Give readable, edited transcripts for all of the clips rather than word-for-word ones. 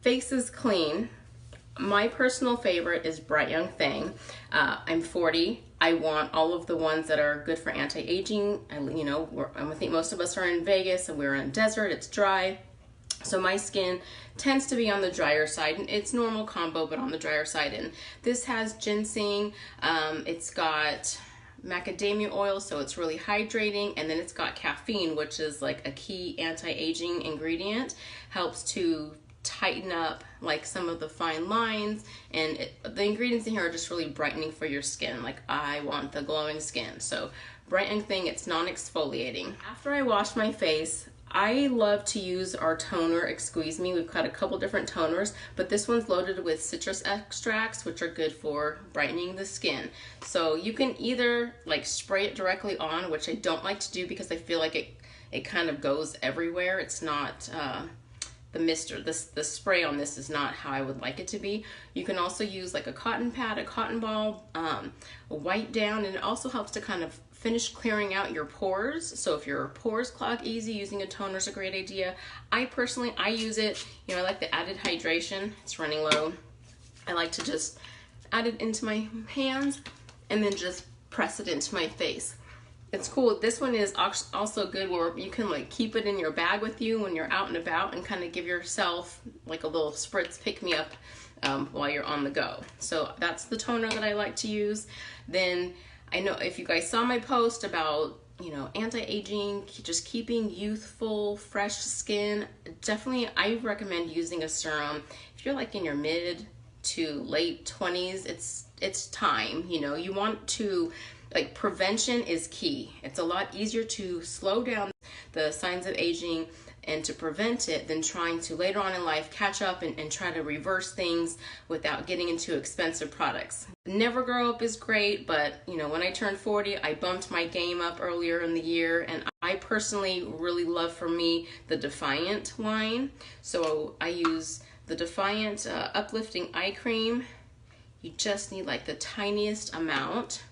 face is clean, my personal favorite is Bright Young Thing. I'm 40. I want all of the ones that are good for anti-aging. I think most of us are in Vegas and we're in a desert, it's dry. So my skin tends to be on the drier side. It's normal combo, but on the drier side. And this has ginseng, it's got macadamia oil, so it's really hydrating, and then it's got caffeine, which is like a key anti-aging ingredient, helps to tighten up like some of the fine lines, and the ingredients in here are just really brightening for your skin. Like, I want the glowing skin. So Bright Young Thing, it's non-exfoliating. After I wash my face, I love to use our toner, Excuse Me. We've got a couple different toners, but this one's loaded with citrus extracts, which are good for brightening the skin. So you can either like spray it directly on, which I don't like to do because I feel like it kind of goes everywhere. It's not, the spray on this is not how I would like it to be. You can also use like a cotton pad, a cotton ball, a wipe down, and it also helps to kind of finish clearing out your pores. So if your pores clog easy, using a toner is a great idea. I personally use it, I like the added hydration. It's running low. I like to just add it into my hands and then just press it into my face. It's cool. This one is also good where you can like keep it in your bag with you when you're out and about and kind of give yourself like a little spritz pick-me-up while you're on the go. So that's the toner that I like to use. Then I know if you guys saw my post about, anti-aging, just keeping youthful, fresh skin, definitely I recommend using a serum. If you're like in your mid to late 20s, it's time, you want to, like, prevention is key. It's a lot easier to slow down the signs of aging and to prevent it than trying to later on in life catch up and try to reverse things without getting into expensive products. Never Grow Up is great, but when I turned 40, I bumped my game up earlier in the year, and I personally really love, for me, the Defiant line. So I use the Defiant Uplifting Eye Cream. You just need like the tiniest amount.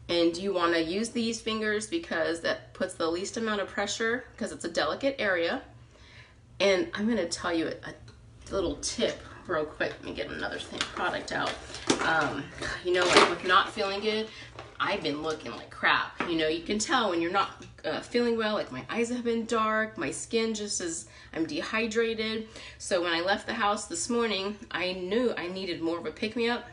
And you want to use these fingers because that puts the least amount of pressure because it's a delicate area. And I'm going to tell you a little tip real quick. Let me get another product out. Like with not feeling good, I've been looking like crap. You can tell when you're not feeling well, like my eyes have been dark, my skin just I'm dehydrated. So when I left the house this morning, I knew I needed more of a pick-me-up.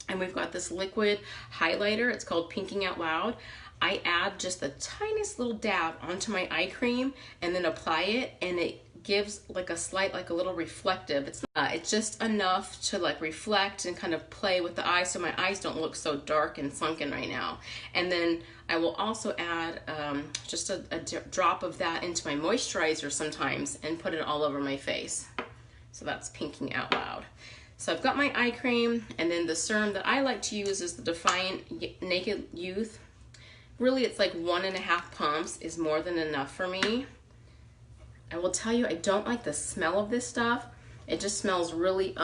And we've got this liquid highlighter. It's called Pinking Out Loud. I add just the tiniest little dab onto my eye cream and then apply it, and it gives like a little reflective. It's just enough to like reflect and kind of play with the eyes so my eyes don't look so dark and sunken right now. And then I will also add just a drop of that into my moisturizer sometimes and put it all over my face. So that's Pinking Out Loud. So I've got my eye cream, and then the serum that I like to use is the Defiant Naked Youth. Really, it's like 1.5 pumps is more than enough for me. I will tell you, I don't like the smell of this stuff. It just smells really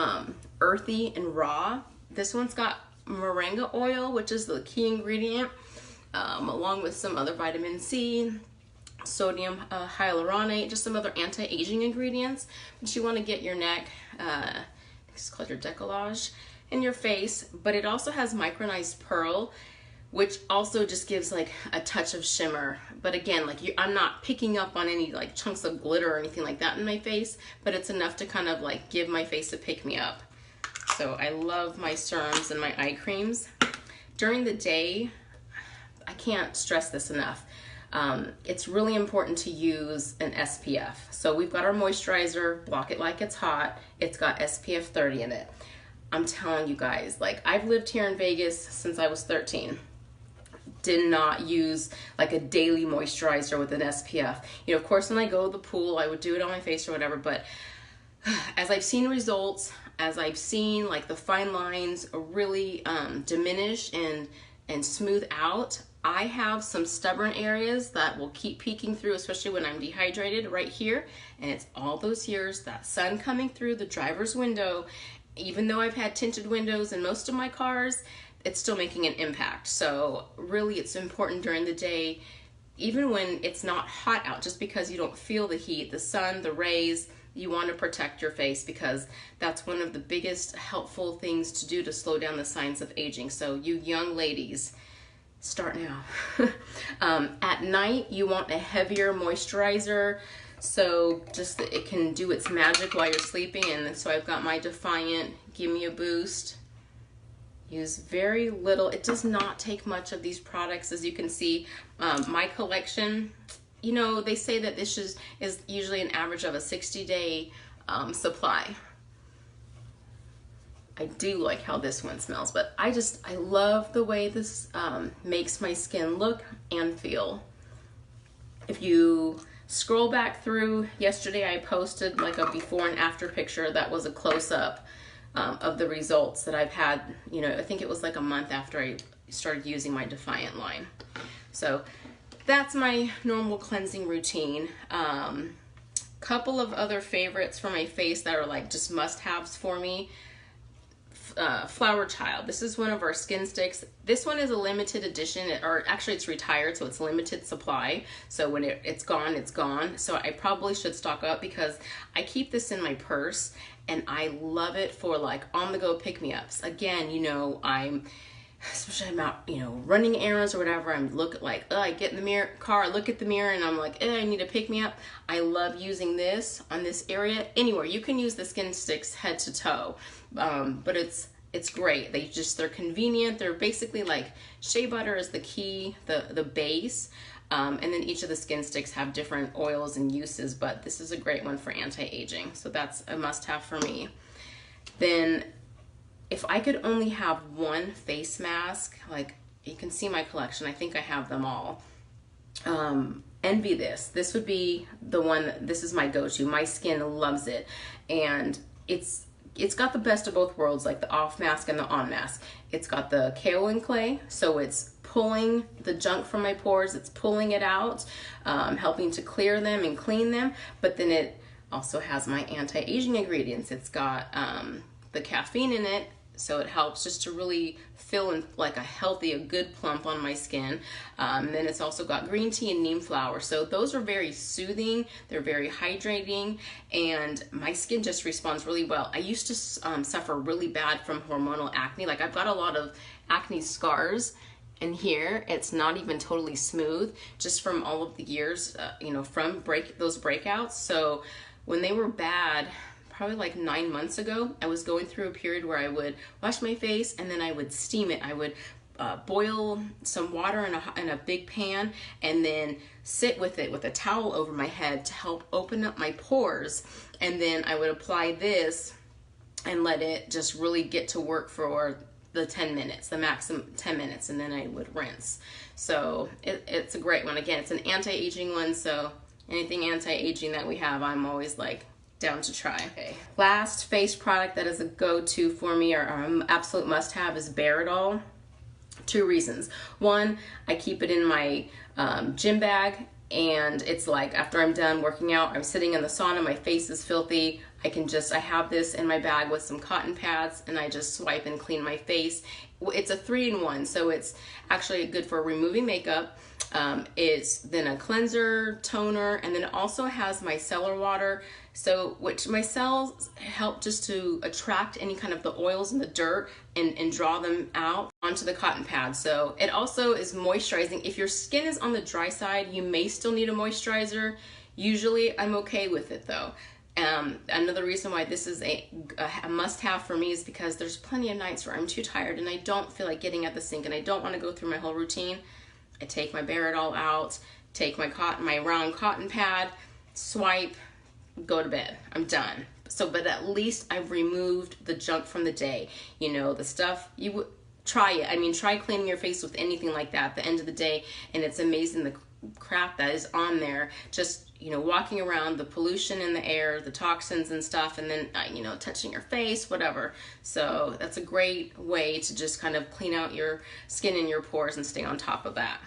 earthy and raw. This one's got moringa oil, which is the key ingredient, along with some other vitamin C, sodium hyaluronate, just some other anti-aging ingredients. But you want to get your neck, it's called your décollage, in your face, but it also has micronized pearl, which also just gives like a touch of shimmer. But again, like I'm not picking up on any like chunks of glitter or anything like that in my face, but it's enough to kind of like give my face a pick-me-up. So I love my serums and my eye creams. During the day, I can't stress this enough. It's really important to use an SPF. So we've got our moisturizer, Block It Like It's Hot. It's got SPF 30 in it. I'm telling you guys, like I've lived here in Vegas since I was 13. Did not use like a daily moisturizer with an SPF. Of course, when I go to the pool, I would do it on my face or whatever, but as I've seen results, as I've seen like the fine lines really diminish and smooth out, I have some stubborn areas that will keep peeking through, especially when I'm dehydrated right here. And it's all those years, that sun coming through the driver's window. Even though I've had tinted windows in most of my cars, it's still making an impact. So really it's important during the day, even when it's not hot out, just because you don't feel the heat, the sun, the rays, you want to protect your face, because that's one of the biggest helpful things to do to slow down the signs of aging. So you young ladies, start now. At night, you want a heavier moisturizer, so just that it can do its magic while you're sleeping. And so I've got my Defiant Give Me a Boost. Use very little. It does not take much of these products. As you can see, my collection, you know, they say that this is usually an average of a 60-day supply. I do like how this one smells, but I love the way this makes my skin look and feel. If you scroll back through, yesterday I posted like a before and after picture that was a close-up of the results that I've had, you know, I think it was like a month after I started using my Defiant line. So that's my normal cleansing routine. Couple of other favorites for my face that are like just must-haves for me. Flower Child. This is one of our skin sticks. This one is a limited edition, or actually it's retired, so it's limited supply. So when it's gone, it's gone. So I probably should stock up, because I keep this in my purse and I love it for like on-the-go pick-me-ups. Again, you know, especially I'm out, you know, running errands or whatever, I get in the car, I look at the mirror and I'm like, I need a pick-me-up. I love using this on this area. Anywhere, you can use the skin sticks head to toe, but it's great. They're convenient. They're basically like shea butter is the key, the base, and then each of the skin sticks have different oils and uses, but this is a great one for anti-aging. So that's a must-have for me. Then if I could only have one face mask, like you can see my collection, I think I have them all. Envy This. This would be the one, this is my go-to. My skin loves it. And it's got the best of both worlds, like the off mask and the on mask. It's got the kaolin clay, so it's pulling the junk from my pores, it's pulling it out, helping to clear them and clean them. But then it also has my anti-aging ingredients. It's got the caffeine in it, so it helps just to really fill in like a good plump on my skin. Then it's also got green tea and neem flower. So those are very soothing, they're very hydrating, and my skin just responds really well. I used to suffer really bad from hormonal acne. Like I've got a lot of acne scars, and here it's not even totally smooth, just from all of the years, you know, from those breakouts. So when they were bad, probably like 9 months ago, I was going through a period where I would wash my face and then I would steam it. I would boil some water in a big pan and then sit with it with a towel over my head to help open up my pores. And then I would apply this and let it just really get to work for the 10 minutes, the maximum 10 minutes, and then I would rinse. So it's a great one. Again, it's an anti-aging one, so anything anti-aging that we have, I'm always like down to try. Okay. Last face product that is a go-to for me, or absolute must-have, is Baradol. 2 reasons. One, I keep it in my gym bag, and it's like after I'm done working out, I'm sitting in the sauna, my face is filthy, I have this in my bag with some cotton pads, and I just swipe and clean my face. It's a 3-in-1, so it's actually good for removing makeup. It's then a cleanser, toner, and then it also has micellar water, which micelles help just to attract any kind of the oils and the dirt and draw them out onto the cotton pad. So it also is moisturizing. If your skin is on the dry side, you may still need a moisturizer. Usually I'm okay with it though. Another reason why this is a must-have for me is because there's plenty of nights where I'm too tired and I don't feel like getting at the sink and I don't want to go through my whole routine. I take my Baradol out, take my round cotton pad, swipe, go to bed. I'm done. So, but at least I've removed the junk from the day. You know, the stuff, you would try it. I mean, try cleaning your face with anything like that at the end of the day, and it's amazing the crap that is on there. Just, you know, walking around, the pollution in the air, the toxins and stuff, and then, you know, touching your face, whatever. So that's a great way to just kind of clean out your skin and your pores and stay on top of that.